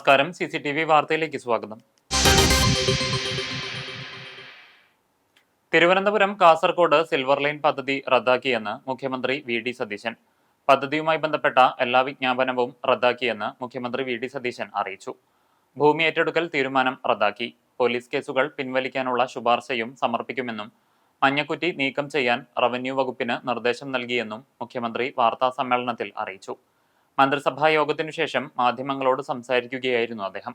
നമസ്കാരം. CCTV വാർത്തയിലേക്ക് സ്വാഗതം. തിരുവനന്തപുരം കാസർഗോഡ് സിൽവർ ലൈൻ പദ്ധതി റദ്ദാക്കിയെന്ന് മുഖ്യമന്ത്രി VD സതീശൻ. പദ്ധതിയുമായി ബന്ധപ്പെട്ട എല്ലാ വിജ്ഞാപനവും റദ്ദാക്കിയെന്ന് മുഖ്യമന്ത്രി VD സതീശൻ അറിയിച്ചു. ഭൂമി ഏറ്റെടുക്കൽ തീരുമാനം റദ്ദാക്കി. പോലീസ് കേസുകൾ പിൻവലിക്കാനുള്ള ശുപാർശയും സമർപ്പിക്കുമെന്നും മഞ്ഞക്കുറ്റി നീക്കം ചെയ്യാൻ റവന്യൂ വകുപ്പിന് നിർദ്ദേശം നൽകിയെന്നും മുഖ്യമന്ത്രി വാർത്താസമ്മേളനത്തിൽ അറിയിച്ചു. മന്ത്രിസഭാ യോഗത്തിനു ശേഷം മാധ്യമങ്ങളോട് സംസാരിക്കുകയായിരുന്നു അദ്ദേഹം.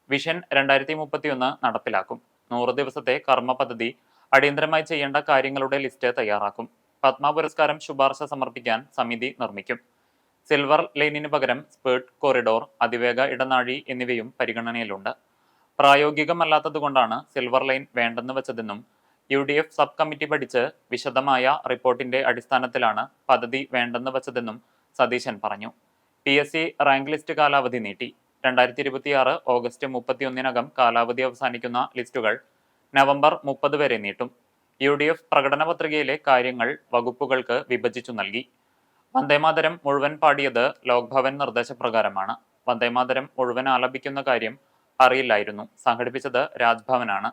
വിഷൻ 2031 നടപ്പിലാക്കും. 100 ദിവസത്തെ കർമ്മ പദ്ധതി, അടിയന്തരമായി ചെയ്യേണ്ട കാര്യങ്ങളുടെ ലിസ്റ്റ് തയ്യാറാക്കും. പത്മ പുരസ്കാരം ശുപാർശ സമർപ്പിക്കാൻ സമിതി നിർമ്മിക്കും. സിൽവർ ലൈനിന് പകരം സ്പീഡ് കോറിഡോർ, അതിവേഗ ഇടനാഴി എന്നിവയും പരിഗണനയിലുണ്ട്. പ്രായോഗികമല്ലാത്തതുകൊണ്ടാണ് സിൽവർ ലൈൻ വേണ്ടെന്ന് വെച്ചതെന്നും UDF സബ് കമ്മിറ്റി പഠിച്ച് വിശദമായ റിപ്പോർട്ടിന്റെ അടിസ്ഥാനത്തിലാണ് പദ്ധതി വേണ്ടെന്ന് വെച്ചതെന്നും സതീശൻ പറഞ്ഞു. PSC റാങ്ക് ലിസ്റ്റ് കാലാവധി നീട്ടി. 2026 ഓഗസ്റ്റ് 31-നകം കാലാവധി അവസാനിക്കുന്ന ലിസ്റ്റുകൾ നവംബർ 30 വരെ നീട്ടും. UDF പ്രകടന പത്രികയിലെ കാര്യങ്ങൾ വകുപ്പുകൾക്ക് വിഭജിച്ചു നൽകി. വന്ദേമാതരം മുഴുവൻ പാടിയത് ലോക്ഭവൻ നിർദ്ദേശപ്രകാരമാണ്. വന്ദേമാതരം മുഴുവൻ ആലപിക്കുന്ന കാര്യം അറിയില്ലായിരുന്നു. സംഘടിപ്പിച്ചത് രാജ്ഭവനാണ്.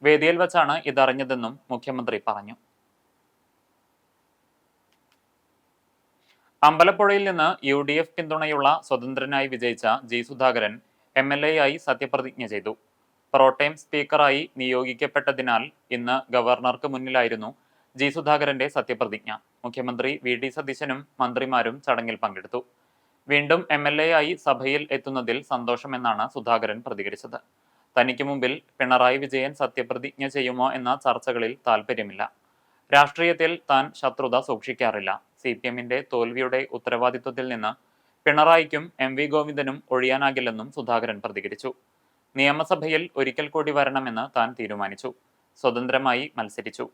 വേദിയിൽ വച്ചാണ് ഇതറിഞ്ഞതെന്നും മുഖ്യമന്ത്രി പറഞ്ഞു. അമ്പലപ്പുഴയിൽ നിന്ന് UDF പിന്തുണയുള്ള സ്വതന്ത്രനായി വിജയിച്ച G സുധാകരൻ MLA ആയി സത്യപ്രതിജ്ഞ ചെയ്തു. പ്രോടൈം സ്പീക്കറായി നിയോഗിക്കപ്പെട്ടതിനാൽ ഇന്ന് ഗവർണർക്ക് മുന്നിലായിരുന്നു G സുധാകരന്റെ സത്യപ്രതിജ്ഞ. മുഖ്യമന്ത്രി VD സതീശനും മന്ത്രിമാരും ചടങ്ങിൽ പങ്കെടുത്തു. വീണ്ടും MLA ആയി സഭയിൽ എത്തുന്നതിൽ സന്തോഷമെന്നാണ് സുധാകരൻ പ്രതികരിച്ചത്. തനിക്ക് മുമ്പിൽ പിണറായി വിജയൻ സത്യപ്രതിജ്ഞ ചെയ്യുമോ എന്ന ചർച്ചകളിൽ താൽപ്പര്യമില്ല. രാഷ്ട്രീയത്തിൽ താൻ ശത്രുത സൂക്ഷിക്കാറില്ല. CPM-ന്റെ തോൽവിയുടെ ഉത്തരവാദിത്വത്തിൽ നിന്ന് പിണറായിക്കും MV ഗോവിന്ദനും ഒഴിയാനാകില്ലെന്നും സുധാകരൻ പ്രതികരിച്ചു. നിയമസഭയിൽ ഒരിക്കൽ കൂടി വരണമെന്ന് താൻ തീരുമാനിച്ചു. സ്വതന്ത്രമായി മത്സരിച്ചു.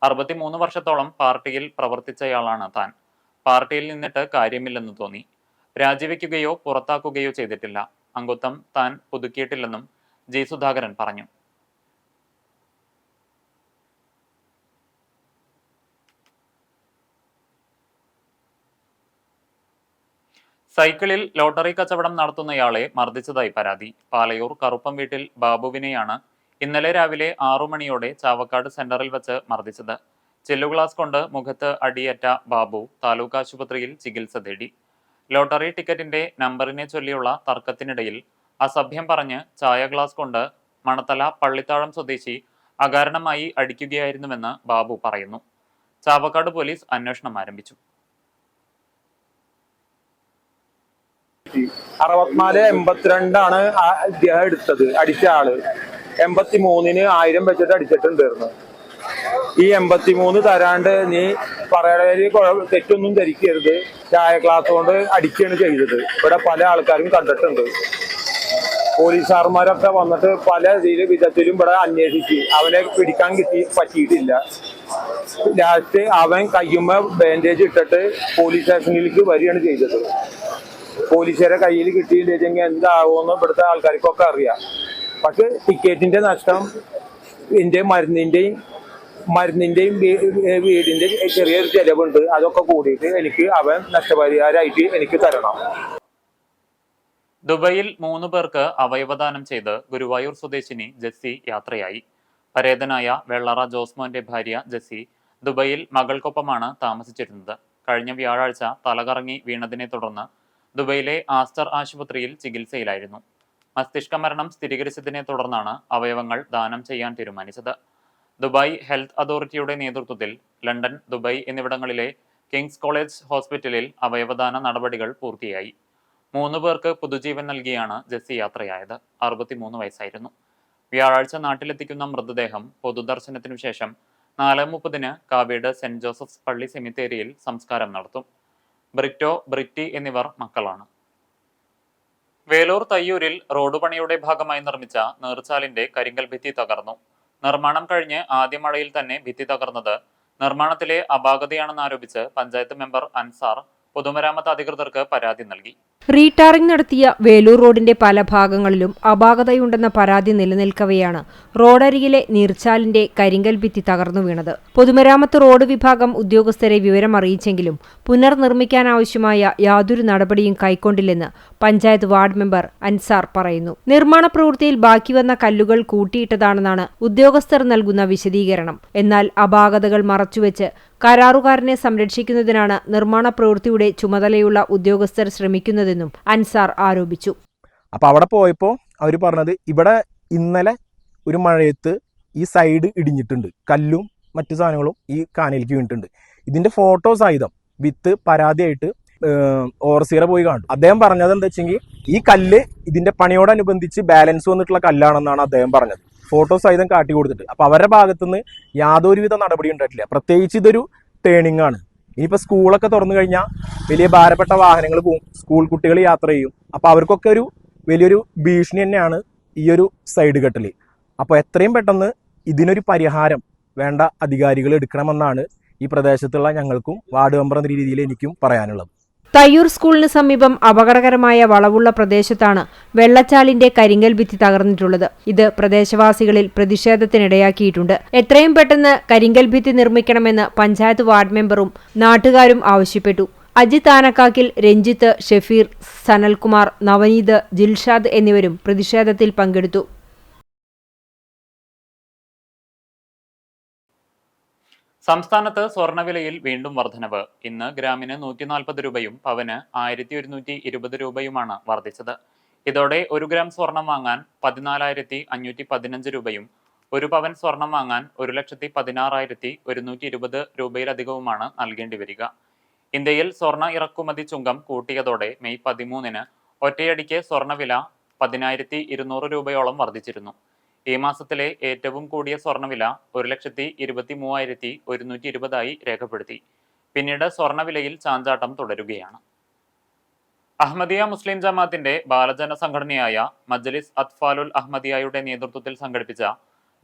63 വർഷത്തോളം പാർട്ടിയിൽ പ്രവർത്തിച്ചയാളാണ് താൻ. പാർട്ടിയിൽ നിന്നിട്ട് കാര്യമില്ലെന്ന് തോന്നി. രാജിവെക്കുകയോ പുറത്താക്കുകയോ ചെയ്തിട്ടില്ല. അംഗത്വം താൻ പുതുക്കിയിട്ടില്ലെന്നും G സുധാകരൻ പറഞ്ഞു. സൈക്കിളിൽ ലോട്ടറി കച്ചവടം നടത്തുന്നയാളെ മർദ്ദിച്ചതായി പരാതി. പാലയൂർ കറുപ്പം വീട്ടിൽ ബാബുവിനെയാണ് ഇന്നലെ രാവിലെ 6 മണിയോടെ ചാവക്കാട് സെന്ററിൽ വച്ച് മർദ്ദിച്ചത്. ചില്ലുഗ്ലാസ് കൊണ്ട് മുഖത്ത് അടിയേറ്റ ബാബു താലൂക്ക് ആശുപത്രിയിൽ ചികിത്സ തേടി. ലോട്ടറി ടിക്കറ്റിന്റെ നമ്പറിനെ ചൊല്ലിയുള്ള തർക്കത്തിനിടയിൽ അസഭ്യം പറഞ്ഞ് ചായ ഗ്ലാസ് കൊണ്ട് മണത്തല പള്ളിത്താഴം സ്വദേശി അകാരണമായി അടിക്കുകയായിരുന്നുവെന്ന് ബാബു പറയുന്നു. ചാവക്കാട് പോലീസ് അന്വേഷണം ആരംഭിച്ചു. 64-82 ഇദ്ദേഹം എടുത്തത്. അടിച്ച ആള് 83-ന് 1000 വെച്ചിട്ട് അടിച്ചിട്ടുണ്ടായിരുന്നു. ഈ 83 തരാണ്ട് നീ പറയണതിൽ തെറ്റൊന്നും ധരിക്കരുത്, ചായ ഗ്ലാസ് കൊണ്ട് അടിക്കുകയാണ് ചെയ്തത്. ഇവിടെ പല ആൾക്കാരും കണ്ടിട്ടുണ്ട്. പോലീസുകാരന്മാരൊക്കെ വന്നിട്ട് പല വിധത്തിലും ഇവിടെ അന്വേഷിച്ച് അവനെ പിടിക്കാൻ പറ്റിയിട്ടില്ല. ലാസ്റ്റ് അവൻ കയ്യുമ്മ ബാൻഡേജ് ഇട്ടിട്ട് പോലീസ് സ്റ്റേഷനിലേക്ക് വരികയാണ് ചെയ്തത്. പോലീസുകാരെ കയ്യിൽ കിട്ടിയില്ലെങ്കിൽ എന്താകുമെന്ന് ഇവിടുത്തെ ആൾക്കാർക്കൊക്കെ അറിയാം. പക്ഷെ ടിക്കറ്റിന്റെ നഷ്ടം മരുന്നിന്റെയും വീടിന്റെ ചെറിയൊരു ചെലവുണ്ട്. അതൊക്കെ കൂടിയിട്ട് എനിക്ക് അവൻ നഷ്ടപരിഹാരമായിട്ട് എനിക്ക് തരണം. ദുബൈയിൽ 3 പേർക്ക് അവയവദാനം ചെയ്ത് ഗുരുവായൂർ സ്വദേശിനി ജെസ്സി യാത്രയായി. പരേതനായ വെള്ളറ ജോസ്മോന്റെ ഭാര്യ ജെസ്സി ദുബൈയിൽ മകൾക്കൊപ്പമാണ് താമസിച്ചിരുന്നത്. കഴിഞ്ഞ വ്യാഴാഴ്ച തലകറങ്ങി വീണതിനെ തുടർന്ന് ദുബൈയിലെ ആസ്റ്റർ ആശുപത്രിയിൽ ചികിത്സയിലായിരുന്നു. മസ്തിഷ്ക മരണം സ്ഥിരീകരിച്ചതിനെ തുടർന്നാണ് അവയവങ്ങൾ ദാനം ചെയ്യാൻ തീരുമാനിച്ചത്. ദുബായ് ഹെൽത്ത് അതോറിറ്റിയുടെ നേതൃത്വത്തിൽ ലണ്ടൻ, ദുബായ് എന്നിവിടങ്ങളിലെ കിങ്സ് കോളേജ് ഹോസ്പിറ്റലിൽ അവയവദാന നടപടികൾ പൂർത്തിയായി. 3 പേർക്ക് പുതുജീവൻ നൽകിയാണ് ജെസ്സി യാത്രയായത്. 63 വയസ്സായിരുന്നു. വ്യാഴാഴ്ച നാട്ടിലെത്തിക്കുന്ന മൃതദേഹം പൊതുദർശനത്തിനു ശേഷം 4:30-ന് കാവേട് സെന്റ് ജോസഫ്സ് പള്ളി സെമിത്തേരിയിൽ സംസ്കാരം നടത്തും. ബ്രിറ്റോ, ബ്രിറ്റി എന്നിവർ മക്കളാണ്. വേലൂർ തയ്യൂരിൽ റോഡ് പണിയുടെ ഭാഗമായി നിർമ്മിച്ച നീർച്ചാലിന്റെ കരിങ്കൽ ഭിത്തി തകർന്നു. നിർമ്മാണം കഴിഞ്ഞ് ആദ്യ മഴയിൽ തന്നെ ഭിത്തി തകർന്നത് നിർമ്മാണത്തിലെ അപാകതയാണെന്നാരോപിച്ച് പഞ്ചായത്ത് മെമ്പർ അൻസാർ പൊതുമരാമത്ത് അധികൃതർക്ക് പരാതി നൽകി. റീടാറിംഗ് നടത്തിയ വേലൂർ റോഡിന്റെ പല ഭാഗങ്ങളിലും അപാകതയുണ്ടെന്ന പരാതി നിലനിൽക്കവെയാണ് റോഡരികിലെ നീർച്ചാലിന്റെ കരിങ്കൽ ഭിത്തി തകർന്നു വീണത്. പൊതുമരാമത്ത് റോഡ് വിഭാഗം ഉദ്യോഗസ്ഥരെ വിവരമറിയിച്ചെങ്കിലും പുനർനിർമ്മിക്കാനാവശ്യമായ യാതൊരു നടപടിയും കൈക്കൊണ്ടില്ലെന്ന് പഞ്ചായത്ത് വാർഡ് മെമ്പർ അൻസാർ പറയുന്നു. നിർമ്മാണ പ്രവൃത്തിയിൽ ബാക്കിവന്ന കല്ലുകൾ കൂട്ടിയിട്ടതാണെന്നാണ് ഉദ്യോഗസ്ഥർ നൽകുന്ന വിശദീകരണം. എന്നാൽ അപാകതകൾ മറച്ചുവെച്ച് കരാറുകാരനെ സംരക്ഷിക്കുന്നതിനാണ് നിർമ്മാണ പ്രവൃത്തിയുടെ ചുമതലയുള്ള ഉദ്യോഗസ്ഥർ ശ്രമിക്കുന്നതെന്നും അൻസാർ ആരോപിച്ചു. അപ്പോൾ അവിടെ പോയപ്പോൾ അവർ പറഞ്ഞത് ഇവിടെ ഇന്നലെ ഒരു മഴയത്ത് ഈ സൈഡ് ഇടിഞ്ഞിട്ടുണ്ട്, കല്ലും മറ്റു സാധനങ്ങളും ഈ കാനയിലേക്ക് വീണിട്ടുണ്ട്. ഇതിന്റെ ഫോട്ടോ സഹിതം വിത്ത് പരാതിയായിട്ട് ഓവർസിയറെ പോയി കണ്ടു. അദ്ദേഹം പറഞ്ഞത് എന്താ വെച്ചെങ്കിൽ ഈ കല്ല് ഇതിന്റെ പണിയോടനുബന്ധിച്ച് ബാലൻസ് വന്നിട്ടുള്ള കല്ലാണെന്നാണ് അദ്ദേഹം പറഞ്ഞത്, ഫോട്ടോ സഹിതം കാട്ടി കൊടുത്തിട്ട്. അപ്പൊ അവരുടെ ഭാഗത്തുനിന്ന് യാതൊരുവിധ നടപടി ഉണ്ടായിട്ടില്ല. പ്രത്യേകിച്ച് ഇതൊരു ടേണിംഗ് ആണ്. ഇനിയിപ്പോൾ സ്കൂളൊക്കെ തുറന്നു കഴിഞ്ഞാൽ വലിയ ഭാരപ്പെട്ട വാഹനങ്ങൾ പോവും, സ്കൂൾ കുട്ടികൾ യാത്ര ചെയ്യും. അപ്പൊ അവർക്കൊക്കെ ഒരു വലിയൊരു ഭീഷണി തന്നെയാണ് ഈ ഒരു സൈഡ് കെട്ടൽ. അപ്പോൾ എത്രയും പെട്ടെന്ന് ഇതിനൊരു പരിഹാരം വേണ്ട അധികാരികൾ എടുക്കണമെന്നാണ് ഈ പ്രദേശത്തുള്ള ഞങ്ങൾക്കും വാർഡ് മെമ്പർ എന്ന രീതിയിൽ എനിക്കും പറയാനുള്ളത്. തയ്യൂർ സ്കൂളിന് സമീപം അപകടകരമായ വളവുള്ള പ്രദേശത്താണ് വെള്ളച്ചാലിന്റെ കരിങ്കൽ ഭിത്തി തകർന്നിട്ടുള്ളത്. ഇത് പ്രദേശവാസികളിൽ പ്രതിഷേധത്തിനിടയാക്കിയിട്ടുണ്ട്. എത്രയും പെട്ടെന്ന് കരിങ്കൽ ഭിത്തി നിർമ്മിക്കണമെന്ന് പഞ്ചായത്ത് വാർഡ് മെമ്പറും നാട്ടുകാരും ആവശ്യപ്പെട്ടു. അജിത് ആനക്കാക്കിൽ, രഞ്ജിത്ത്, ഷെഫീർ, സനൽകുമാർ, നവനീത്, ജിൽഷാദ് എന്നിവരും പ്രതിഷേധത്തിൽ പങ്കെടുത്തു. സംസ്ഥാനത്ത് സ്വർണ്ണവിലയിൽ വീണ്ടും വർധനവ്. ഇന്ന് ഗ്രാമിന് 140 രൂപയും പവന് 1120 രൂപയുമാണ് വർദ്ധിച്ചത്. ഇതോടെ 1 ഗ്രാം സ്വർണം വാങ്ങാൻ 14,515 രൂപയും 1 പവൻ സ്വർണം വാങ്ങാൻ 1,16,120 രൂപയിലധികവുമാണ് നൽകേണ്ടി വരിക. ഇന്ത്യയിൽ സ്വർണ്ണ ഇറക്കുമതി ചുങ്കം കൂട്ടിയതോടെ മെയ് 13-ന് ഒറ്റയടിക്ക് സ്വർണ്ണവില 10,200 രൂപയോളം വർദ്ധിച്ചിരുന്നു. ഈ മാസത്തിലെ ഏറ്റവും കൂടിയ സ്വർണ്ണവില 1,23,120 രേഖപ്പെടുത്തി. പിന്നീട് സ്വർണ്ണവിലയിൽ ചാഞ്ചാട്ടം തുടരുകയാണ്. അഹമ്മദിയ മുസ്ലിം ജമാഅത്തിന്റെ ബാലജന സംഘടനയായ മജ്ലിസ് അത്ഫാലുൽ അഹമ്മദിയയുടെ നേതൃത്വത്തിൽ സംഘടിപ്പിച്ച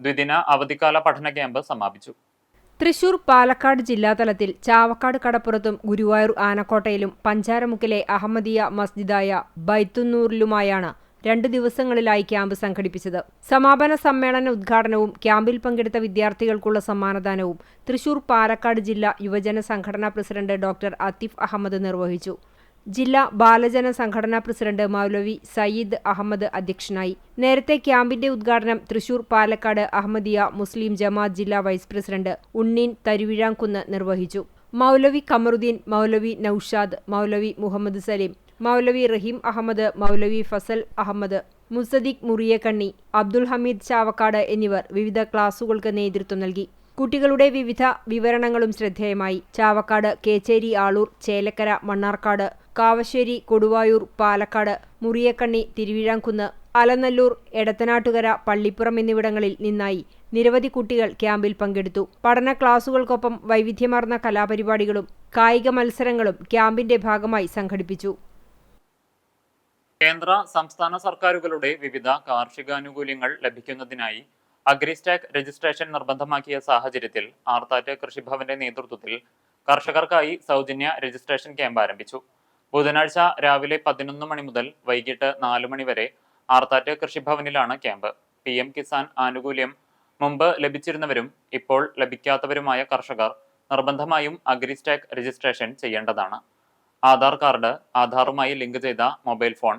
ദ്വിദിന അവധിക്കാല പഠന ക്യാമ്പ് സമാപിച്ചു. തൃശൂർ, പാലക്കാട് ജില്ലാതലത്തിൽ ചാവക്കാട് കടപ്പുറത്തും ഗുരുവായൂർ ആനക്കോട്ടയിലും പഞ്ചാരമുക്കിലെ അഹമ്മദിയ മസ്ജിദായ ബൈത്തുന്നൂറിലുമായാണ് 2 ദിവസങ്ങളിലായി ക്യാമ്പ് സംഘടിപ്പിച്ചത്. സമാപന സമ്മേളന ഉദ്ഘാടനവും ക്യാമ്പിൽ പങ്കെടുത്ത വിദ്യാർത്ഥികൾക്കുള്ള സമ്മാനദാനവും തൃശൂർ പാലക്കാട് ജില്ലാ യുവജന സംഘടനാ പ്രസിഡന്റ് ഡോക്ടർ അത്തിഫ് അഹമ്മദ് നിർവഹിച്ചു. ജില്ലാ ബാലജന സംഘടനാ പ്രസിഡന്റ് മൗലവി സയ്യിദ് അഹമ്മദ് അധ്യക്ഷനായി. നേരത്തെ ക്യാമ്പിന്റെ ഉദ്ഘാടനം തൃശൂർ പാലക്കാട് അഹമ്മദിയ മുസ്ലിം ജമാഅത്ത് ജില്ലാ വൈസ് പ്രസിഡന്റ് ഉണ്ണീൻ തരുവിഴാംകുന്ന് നിർവഹിച്ചു. മൗലവി കമറുദ്ദീൻ, മൗലവി നൌഷാദ്, മൗലവി മുഹമ്മദ് സലീം, മൗലവി റഹീം അഹമ്മദ്, മൗലവി ഫസൽ അഹമ്മദ്, മുസദിഖ് മുറിയക്കണ്ണി, അബ്ദുൽ ഹമീദ് ചാവക്കാട് എന്നിവർ വിവിധ ക്ലാസുകൾക്ക് നേതൃത്വം നൽകി. കുട്ടികളുടെ വിവിധ വിവരണങ്ങളും ശ്രദ്ധേയമായി. ചാവക്കാട്, കേച്ചേരി, ആളൂർ, ചേലക്കര, മണ്ണാർക്കാട്, കാവശ്ശേരി, കൊടുവായൂർ, പാലക്കാട്, മുറിയക്കണ്ണി, തിരുവിഴാംകുന്ന്, അലനല്ലൂർ, എടത്തനാട്ടുകര, പള്ളിപ്പുറം എന്നിവിടങ്ങളിൽ നിന്നായി നിരവധി കുട്ടികൾ ക്യാമ്പിൽ പങ്കെടുത്തു. പഠന ക്ലാസുകൾക്കൊപ്പം വൈവിധ്യമാർന്ന കലാപരിപാടികളും കായിക മത്സരങ്ങളും ക്യാമ്പിന്റെ ഭാഗമായി സംഘടിപ്പിച്ചു. കേന്ദ്ര സംസ്ഥാന സർക്കാരുകളുടെ വിവിധ കാർഷികാനുകൂല്യങ്ങൾ ലഭിക്കുന്നതിനായി അഗ്രിസ്റ്റാക് രജിസ്ട്രേഷൻ നിർബന്ധമാക്കിയ സാഹചര്യത്തിൽ ആർത്താറ്റ് കൃഷിഭവന്റെ നേതൃത്വത്തിൽ കർഷകർക്കായി സൗജന്യ രജിസ്ട്രേഷൻ ക്യാമ്പ് ആരംഭിച്ചു. ബുധനാഴ്ച രാവിലെ 11 മണി മുതൽ വൈകിട്ട് 4 മണി വരെ ആർത്താറ്റ് കൃഷിഭവനിലാണ് ക്യാമ്പ്. PM കിസാൻ ആനുകൂല്യം മുമ്പ് ലഭിച്ചിരുന്നവരും ഇപ്പോൾ ലഭിക്കാത്തവരുമായ കർഷകർ നിർബന്ധമായും അഗ്രിസ്റ്റാക് രജിസ്ട്രേഷൻ ചെയ്യേണ്ടതാണ്. ആധാർ കാർഡ്, ആധാറുമായി ലിങ്ക് ചെയ്ത മൊബൈൽ ഫോൺ,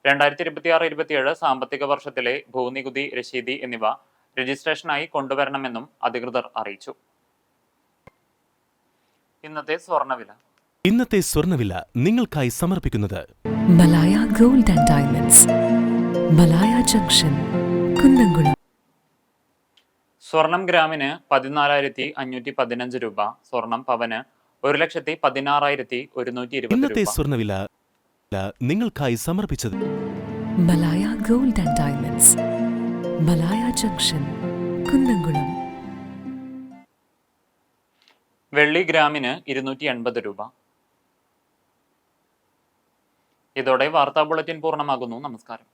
2026-27 സാമ്പത്തിക വർഷത്തിലെ ഭൂനികുതി രശീതി എന്നിവ രജിസ്ട്രേഷനായി കൊണ്ടുവരണമെന്നും അധികൃതർ അറിയിച്ചു. ഇന്നത്തെ സ്വർണ്ണവില നിങ്ങൾക്കായി സമർപ്പിക്കുന്നത് Malaya gold and diamonds, Malaya junction, Kunnamkulam. സ്വർണം ഗ്രാമിന് 14,515 രൂപ, സ്വർണം പവന് 1,16,120 ഇന്നത്തെ രൂപ. സ്വർണ്ണവില നിങ്ങൾക്കായി സമർപ്പിച്ചത് Malaya gold and diamonds, Malaya junction, Kunnamkulam. വെള്ളി ഗ്രാമിന് 280 രൂപ. ഇതോടെ വാർത്താ ബുള്ളറ്റിൻ പൂർണ്ണമാകുന്നു. നമസ്കാരം.